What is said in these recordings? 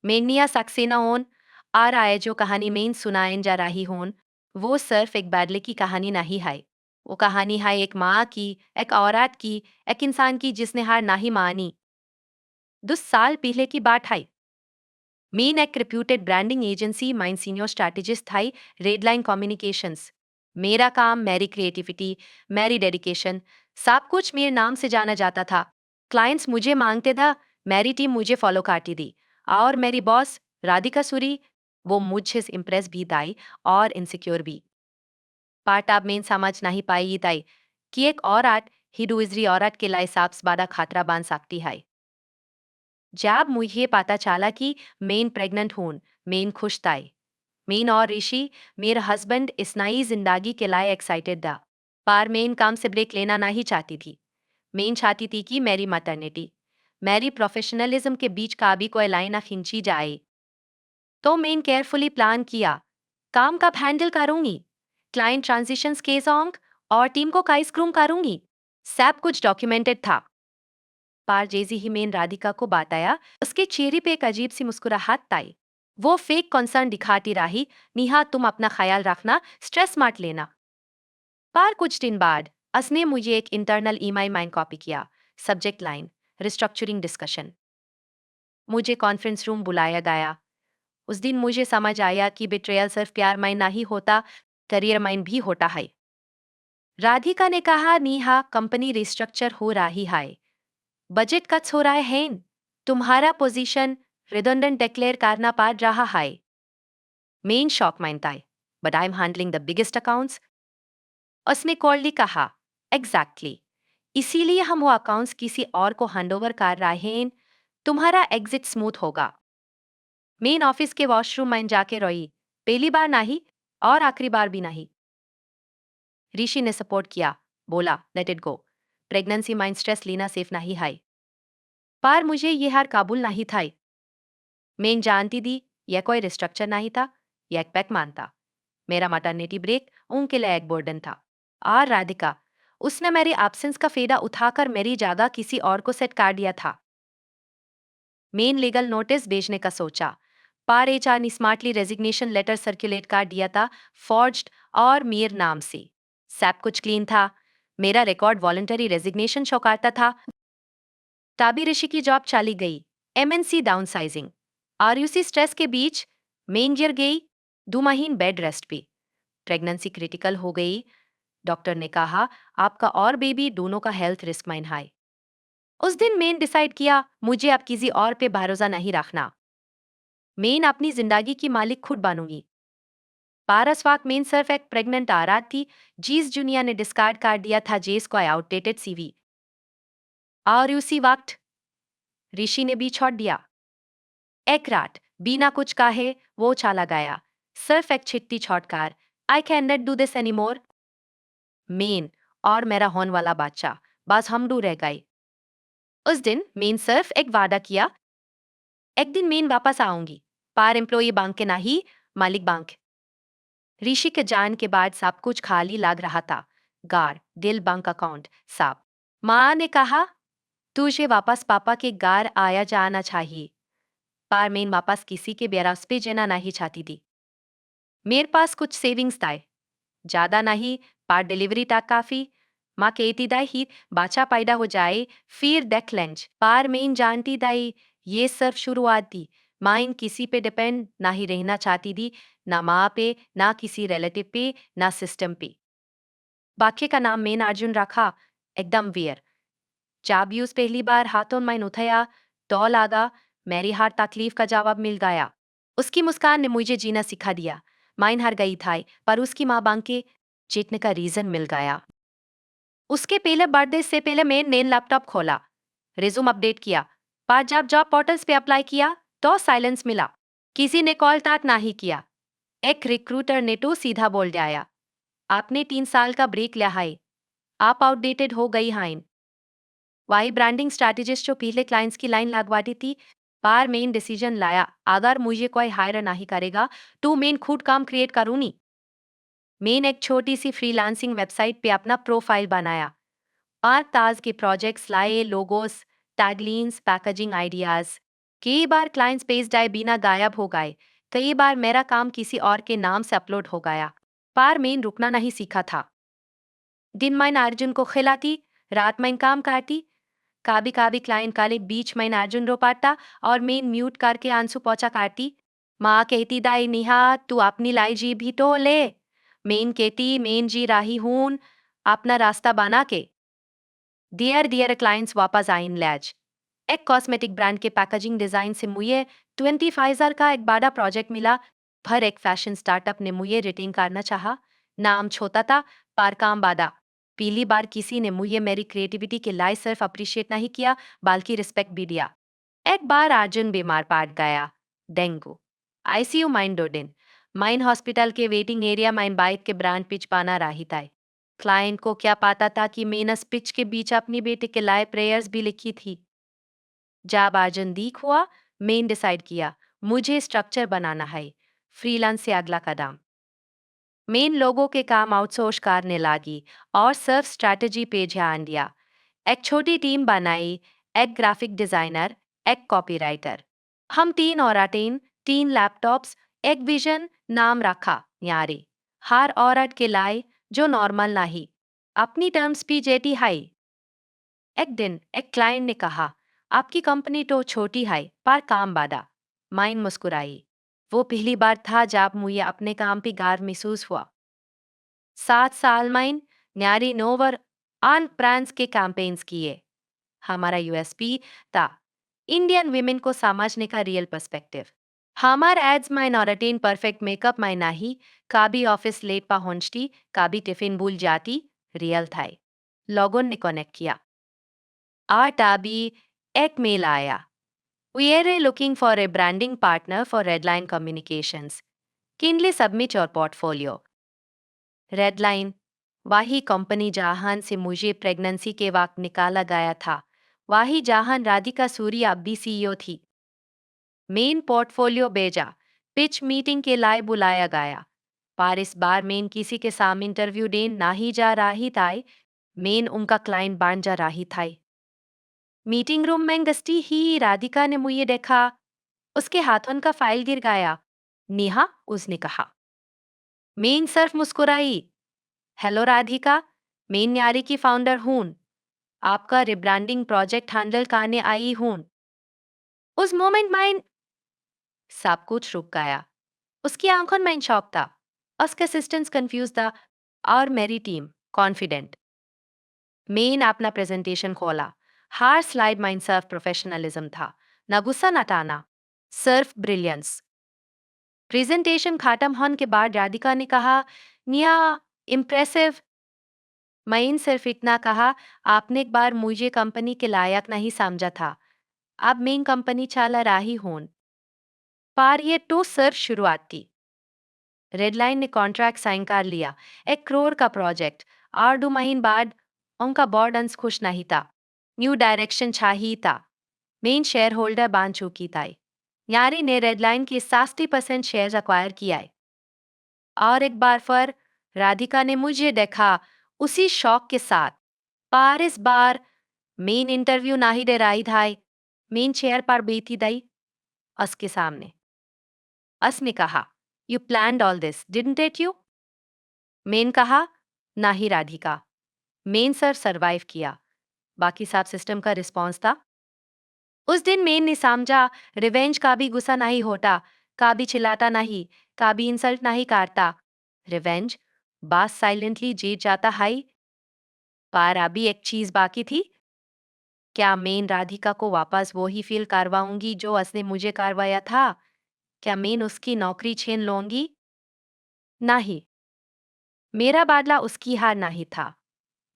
Mania Saxena होन आ रहा है जो कहानी में सुनाएन जा रही होन वो सिर्फ एक बैडले की कहानी नहीं है। वो कहानी है एक माँ की, एक औरत की, एक इंसान की जिसने हार नहीं मानी। 2 साल पहले की बात है। मीन एक reputed branding agency mine senior strategist था, रेडलाइन कम्युनिकेशंस। मेरा काम, मेरी क्रिएटिविटी, मेरी डेडिकेशन, सब कुछ मेरे नाम से जाना जाता था। क्लाइंट्स मुझे मांगते था, मेरी टीम मुझे फॉलो करती थी, और मेरी बॉस राधिका सूरी, वो मुझसे इम्प्रेस भी थी और इनसिक्योर भी। पार्ट आप मेन समझ नहीं पाई ताई कि एक औरत ही दूसरी औरत के लिए सबसे बड़ा खतरा बन सकती है। जब मुझे पता चला कि मेन प्रेग्नेंट हूं, मेन खुश था। मेन और ऋषि, मेरा हस्बैंड, इस नई जिंदगी के लिए एक्साइटेड था। पर मेन काम से ब्रेक लेना नहीं चाहती थी। मेन चाहती थी कि मेरी मैटरनिटी, मेरी प्रोफेशनलिज्म के बीच का भी कोई लाइन ना खींची जाए। तो मेन केयरफुली प्लान किया, काम कब हैंडल करूंगी, क्लाइंट ट्रांजिशंस के सॉन्ग और टीम को काइस ग्रूम करूंगी, सब कुछ डॉक्यूमेंटेड था। पार जैसे ही मैंने राधिका को बताया, उसके चेहरे पे एक अजीब सी मुस्कुराहट आई। वो फेक कंसर्न दिखाती रही, निहा तुम अपना ख्याल रखना, स्ट्रेस मत लेना। पर कुछ दिन बाद उसने मुझे एक इंटरनल ईमेल माइन कॉपी किया। Subject line, restructuring discussion. मुझे कॉन्फ्रेंस रूम बुलाया गया। उस दिन मुझे समझ आया कि बिट्रेयल सिर्फ प्यार माइन नहीं होता, करियर माइन भी होता है। राधिका ने कहा, नेहा कंपनी रिस्ट्रक्चर हो रही है, बजट कट्स हो रहे हैं, तुम्हारा पोजीशन रिडंडेंट डिक्लेयर करना पड़ रहा है। मेन शॉक मानता है, but I am handling the biggest accounts. उसने कोल्डली कहा, एग्जैक्टली, इसीलिए हम वो अकाउंट्स किसी और को हैंडओवर कर रहे हैं, तुम्हारा एग्जिट स्मूथ होगा। मेन ऑफिस के वॉशरूम में जाके रोई, पहली बार नहीं और आखिरी बार भी नहीं। ऋषि ने सपोर्ट किया, बोला let it go, pregnancy mind stress लेना सेफ नहीं है। पर मुझे ये हार काबुल नहीं था। मैं जानती थी यह कोई रिस्ट्रक्चर नहीं था, यह एक पैक मान था। मेरा मटर्निटी ब्रेक उनके लिए एक बर्डन था। और राधिका, उसने मेरी एब्सेंस का फेदा उठाकर मेरी जगह किसी और को सेट कर दिया था। मेन लीगल नोटिस भेजने का सोचा, पर एचआर ने स्मार्टली रेजिग्नेशन लेटर सर्कुलेट कर दिया था, फॉर्ज्ड और मेरे नाम से। सब कुछ क्लीन था। मेरा रिकॉर्ड वॉलंटरी रेजिग्नेशन शो करता था। ताबी ऋषि की जॉब चली गई, एमएनसी डाउनसाइजिंग, आरयूसी स्ट्रेस के बीच मेन गिर गई, 2 महीने बेड रेस्ट पे। प्रेगनेंसी क्रिटिकल हो गई। डॉक्टर ने कहा, आपका और बेबी दोनों का हेल्थ रिस्क माइन हाई। उस दिन मैंने डिसाइड किया, मुझे अब किसी और पे भरोसा नहीं रखना। मैं अपनी जिंदगी की मालिक खुद बनूंगी। पारस वाक में सिर्फ एक प्रेग्नेंट आराध थी, जीस जूनिया ने डिस्कार्ड कर दिया था जेस को आउटडेटेड सीवी। और उसी वक्त ऋषि ने भी छोड़ दिया। एक रात बिना कुछ कहे वो चला गया, सिर्फ एक चिट्ठी छोड़कर, I can not do this any more. Main और मेरा होने वाला बच्चा, बस हम दो रह गए। उस दिन मेन सिर्फ एक वादा किया, एक दिन मेन वापस आऊंगी, पर एम्प्लॉई बैंक के नहीं, मालिक बैंक। ऋषि के जान के बाद सब कुछ खाली लग रहा था, गार दिल बैंक अकाउंट सब। माँ ने कहा, तुझे वापस पापा के घर आया जाना चाहिए, पर मैं वापस किसी के बेरास पे जाना नहीं चाहती थी। मेरे पास कुछ सेविंग्स था, ज्यादा नहीं, पर डिलीवरी तक काफी। माँ कहती दाई ही बच्चा पैदा हो जाए फिर देख लेंज, पर मैं जानती दाई ये सिर्फ शुरुआत थी। माँ इन किसी पे डिपेंड नहीं रहना चाहती थी, ना माँ पे, ना किसी रिलेटिव पे, ना सिस्टम पे। बाकी का नाम मैंने अर्जुन रखा, एकदम वियर। जब यूज पहली बार हाथों में उठाया तो लगा मेरी हर तकलीफ का जवाब मिल गया। उसकी मुस्कान ने मुझे जीना सिखा दिया। माइन हार गई था, पर उसकी माँ बांके जीतने का रीजन मिल गया। उसके पहले बर्थडे से पहले मैंने नया लैपटॉप खोला, रिज्यूम अपडेट किया, पर जब जॉब पोर्टल्स पे अप्लाई किया तो साइलेंस मिला। किसी ने कॉल तक नहीं किया। एक रिक्रूटर ने तो सीधा बोल दिया, आपने 3 साल का ब्रेक लिया है, आप आउटडेटेड हो गई हैं। वाई ब्रांडिंग स्ट्रैटेजिस्ट जो पहले क्लाइंट्स की लाइन लगवाती थी, पर मेन डिसीजन लाया, अगर मुझे कोई हायर नहीं करेगा तो मेन खुद काम क्रिएट करूँगी। मेन एक छोटी सी फ्रीलांसिंग वेबसाइट पे अपना प्रोफाइल बनाया, 5 ताज के प्रोजेक्ट्स लाए, लोगोस, टैगलाइंस, पैकेजिंग आइडियाज। कई बार क्लाइंट स्पेस डाय बिना गायब हो गए। कई बार मेरा काम किसी और के नाम से अपलोड हो गया। पर मैंने रुकना नहीं सीखा था। दिन में अर्जुन को खिलाती, रात में काम करती। कभी कभी क्लाइंट काले बीच में अर्जुन रो पाता और मैं म्यूट करके आंसू पहुंचा करती। माँ कहती, दाई निहा तू अपनी लाई जी भी तो ले। मेन कहती, मेन जी राही हूं अपना रास्ता बना के। डियर डियर क्लाइंट्स वापस आइन लैज। एक कॉस्मेटिक ब्रांड के पैकेजिंग डिजाइन से मुझे 25,000 का एक बड़ा प्रोजेक्ट मिला। पर एक फैशन स्टार्टअप ने मुझे रिटेन करना चाहा। नाम छोटा था, पर काम बादा। पहली बार किसी ने मुझे मेरी क्रिएटिविटी के लिए सिर्फ अप्रिशिएट नहीं किया, बल्कि रिस्पेक्ट भी दिया। एक बार अर्जुन बीमार पड़ गया, dengue. ICU mine mine hospital के वेटिंग एरिया माइन बाइक के ब्रांड पिच पाना रही था। क्लाइंट को क्या पता था कि मैंने पिच के बीच अपनी बेटे के लिए प्रेयर्स भी लिखी थी। जब अर्जुन लीक हुआ, मैंने डिसाइड किया मुझे स्ट्रक्चर बनाना है। फ्रीलांस से अगला कदम। मेन लोगों के काम आउटसोर्स करने लगी और सिर्फ स्ट्रैटेजी पे ध्यान दिया। एक छोटी टीम बनाई, एक ग्राफिक डिजाइनर, एक कॉपीराइटर। हम 3 औरतें, 3 लैपटॉप्स, एक विजन, नाम रखा यारी। हर औरत के लाई जो नॉर्मल नहीं, अपनी टर्म्स भी जेटी हाई। एक दिन एक क्लाइंट ने कहा, आपकी कंपनी तो छोटी है पर काम बादा। माइन मुस्कुराई। वो पहली बार था जब मुझे अपने काम पे गर्व महसूस हुआ। 7 साल माइन न्यारी नोवर आन ब्रांड्स के कैंपेन्स किए। हमारा यूएसपी था इंडियन विमेन को समझने का रियल पर्सपेक्टिव। हमार एड्स माइनॉरिटी परफेक्ट मेकअप में नहीं, कभी ऑफिस लेट पहुंचती, कभी टिफिन भूल जाती। रियल था। लोगों ने कनेक्ट किया। आठ अभी एक मेल आया। We are looking for a branding partner for Redline Communications. Kindly submit your portfolio. Redline, वही कंपनी जहां से मुझे प्रेगनेंसी के वक्त निकाला गया था, वही जहां राधिका सूरी अब भी सीईओ थी। मेन पोर्टफोलियो भेजा, पिच मीटिंग के लिए बुलाया गया। पर इस बार मेन किसी के सामने इंटरव्यू देने नहीं जा रही था। मेन उनका क्लाइंट बन जा रही था। मीटिंग रूम में घुसती ही राधिका ने मुझे देखा। उसके हाथों का फाइल गिर गया। नेहा, उसने कहा। मेन सिर्फ मुस्कुराई। हेलो राधिका, मैं न्यारी की फाउंडर हूं। आपका रिब्रांडिंग प्रोजेक्ट हैंडल करने आई हूं। उस मोमेंट में सब कुछ रुक गया। उसकी आंखों में शौक था, उसके असिस्टेंट्स कंफ्यूज था और मेरी टीम कॉन्फिडेंट। मेन अपना प्रेजेंटेशन खोला। हर स्लाइड में सिर्फ प्रोफेशनलिज्म था, न गुस्सा न ताना, सिर्फ ब्रिलियंस। प्रेजेंटेशन खत्म होने के बाद राधिका ने कहा, निया इम्प्रेसिव। मैं सिर्फ इतना कहा, आपने एक बार मुझे कंपनी के लायक नहीं समझा था। अब मैं कंपनी चला रही हूं। पर ये तो सिर्फ शुरुआत थी। रेडलाइन ने कॉन्ट्रैक्ट साइन कर लिया, 1 करोड़ का प्रोजेक्ट। और 2 महीने बाद उनका बोर्ड अंस खुश नहीं था। न्यू डायरेक्शन चाहिए था। मेन शेयर होल्डर बन चुकी था। यारी ने रेडलाइन के 60% शेयर अक्वायर किया। और एक बार फिर राधिका ने मुझे देखा, उसी शौक के साथ। पर इस बार मेन इंटरव्यू नहीं दे रही था। मेन चेयर पर बैठी दई उसके सामने। उसने कहा, you planned all this didn't it you? Main कहा, नहीं राधिका, मेन सर सरवाइव किया, बाकी सब सिस्टम का रिस्पॉन्स था। उस दिन मेन ने समझा, रिवेंज का भी गुस्सा नहीं होता, का भी चिल्लाता नहीं, का भी इंसल्ट नहीं करता। रिवेंज बस साइलेंटली जीत जाता है। पर अभी एक चीज बाकी थी। क्या मैं राधिका को वापस वो ही फील करवाऊंगी जो उसने मुझे करवाया था? क्या मैं उसकी नौकरी छीन लूंगी? नहीं। मेरा बादला उसकी हार नहीं था।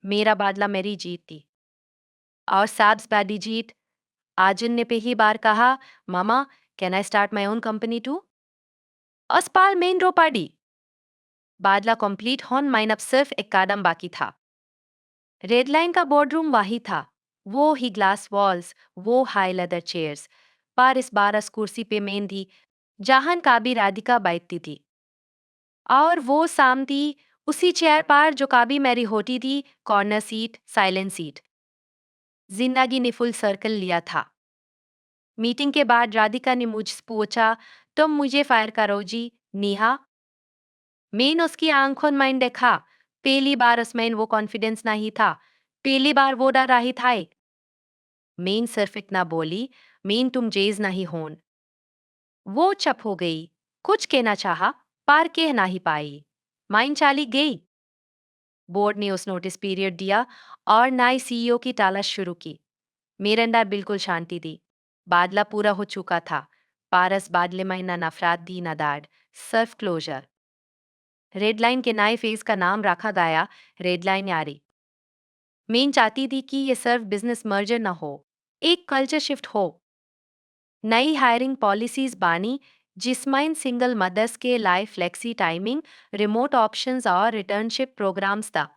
मेरा बादला मेरी जीत थी। और सबसे बड़ी जीत, आजिन ने पहली बार कहा, मामा, can I start my own company too? अस्पाल मेन रो पाड़ी। बादला कंप्लीट होन माइन अब सिर्फ एक कदम बाकी था। रेडलाइन का बोर्डरूम वही था। वो ही ग्लास वॉल्स, वो हाई लेदर चेयर्स। पर इस बार उस कुर्सी पे मेन थी जहां काबी राधिका बैठती थी। और वो साम थी उसी चेयर पर जो काबी मेरी होती थी, कॉर्नर सीट, साइलेंट सीट। जिंदगी ने फुल सर्कल लिया था। मीटिंग के बाद राधिका ने मुझसे पूछा, तुम मुझे फायर करो जी नेहा। मैंने उसकी आंखों में देखा। पहली बार उसमें वो कॉन्फिडेंस नहीं था। पहली बार वो डर रही था। मैंने सिर्फ इतना बोली, मैंने तुम जेज नहीं होन। वो चुप हो गई। कुछ कहना चाहा, पर कह नहीं पाई। माइन चाली गई। बोर्ड ने उस नोटिस पीरियड दिया और नए सीईओ की तलाश शुरू की। मेरे अंदर बिल्कुल शांति थी। बादला पूरा हो चुका था। पारस बादले में न नफरत दी न दाड़, सिर्फ क्लोजर। रेड लाइन के नए फेज का नाम रखा गया रेड लाइन यारी। मैं चाहती थी कि ये सिर्फ बिजनेस मर्जर न हो, एक कल्चर शिफ्ट हो। नई हायरिंग पॉलिसीज बानी, जिसमें सिंगल मदर्स के लिए फ्लेक्सी टाइमिंग, रिमोट ऑप्शंस और रिटर्नशिप प्रोग्राम्स था।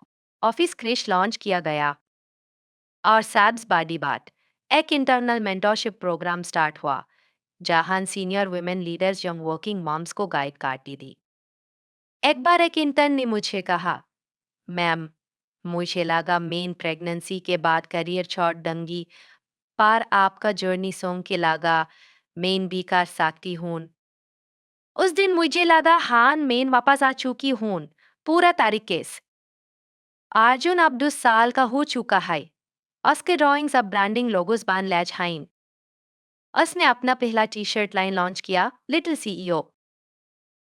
ऑफिस क्रेश लॉन्च किया गया। और सैब्स बाडी बाट, एक इंटरनल मेंटोरशिप प्रोग्राम स्टार्ट हुआ, जहां senior women leaders young working moms को गाइड करती थी। एक बार एक इंटर्न ने मुझे कहा, मैम, मुझे लगा मेन प्रेगनेंसी के बाद करियर छोड़ दूंगी, पर आपका जर्नी सुन के लगा मेन भी कर सकती हूँ। उस दिन मुझे लगा हाँ मेन वापस आ चुकी हूँ, पूरा तरीके से। अर्जुन अब 2 साल का हो चुका है। उसके ड्राइंग्स अब ब्रांडिंग लोगोस बन ले जाएं। उसने अपना पहला टी शर्ट लाइन लॉन्च किया, लिटिल सीईओ।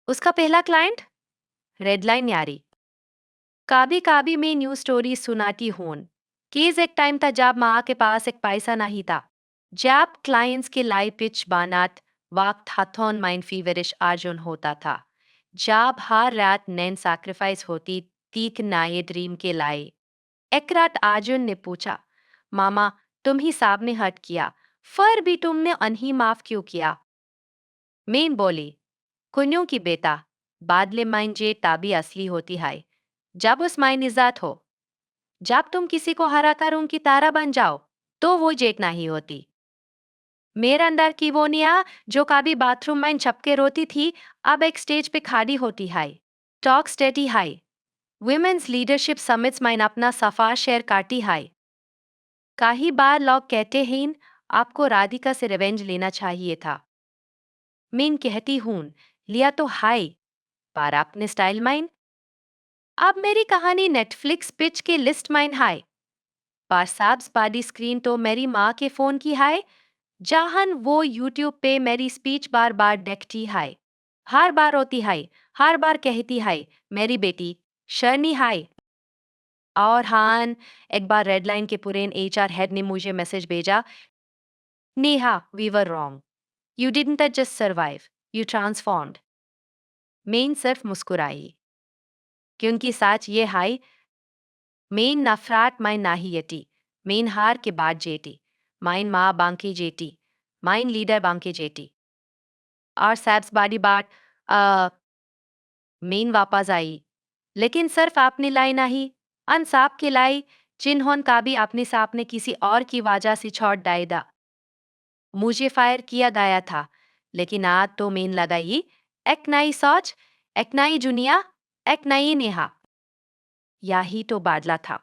उसका पहला क्लाइंट रेड लाइन यारी। कभी कभी मैं न्यूज स्टोरी सुनाती हूँ। केस एक टाइम था जब माँ के पास एक पैसा नहीं था। जब क्लाइंट्स के लाई पिच बानात वक्त हथौन माइंड फीवरिश अर्जुन होता था। जब हर रात नैन सैक्रिफाइस होती तीक नए ड्रीम के लाई। एक रात अर्जुन ने पूछा, मामा, तुम ही सामने हट किया, फिर भी तुमने अनही माफ क्यों किया? मैं बोली, कुन्यों की बेटा, बादले माइन जे ताबी असली होती है, जब उस माइन इज्जत हो। जब तुम किसी को हरा कर उनकी तारा बन जाओ, तो वो जेट नहीं होती। मेरे अंदर की वो निया जो कभी बाथरूम में छपके रोती थी, अब एक स्टेज पे खड़ी होती है। टॉक स्टेटी है। वुमेन्स लीडरशिप समिट्स में अपना सफा शेयर काटी है। कई बार लोग कहते हैं आपको राधिका से रिवेंज लेना चाहिए था। मैं कहती हूँ, लिया तो हाय, पर अपने स्टाइल माइन। अब मेरी कहानी नेटफ्लिक्स पिच के लिस्ट माइन हाय, पर साब्स पाडी स्क्रीन तो मेरी माँ के फोन की हाय, जहां वो यूट्यूब पे मेरी स्पीच बार बार देखती है। हर बार रोती है, हर बार कहती है, मेरी बेटी शर्नी है। और हाँ, एक बार रेड लाइन के पुरेन एचआर हेड ने मुझे मैसेज भेजा, Neha, we were wrong, you didn't just survive, you transformed. मैं सिर्फ मुस्कुराई, क्योंकि सच ये है, मेन नफरत माइन नाही येटी, मेन हार के बाद जेटी, माइन माँ बांके जेटी, माइन लीडर बांके जेटी। और सैब्स बाडी बाट मेन वापस आई, लेकिन सिर्फ आपने लाई नहीं, अन साहब के लाई, जिन्होंने कभी अपने साथ ने किसी और की वजह से छोड़ डायदा। मुझे फायर किया गया था, लेकिन आज तो मेन लगाई, एक नई सोच, एक नई दुनिया, एक नई नेहा। यही तो बादला था।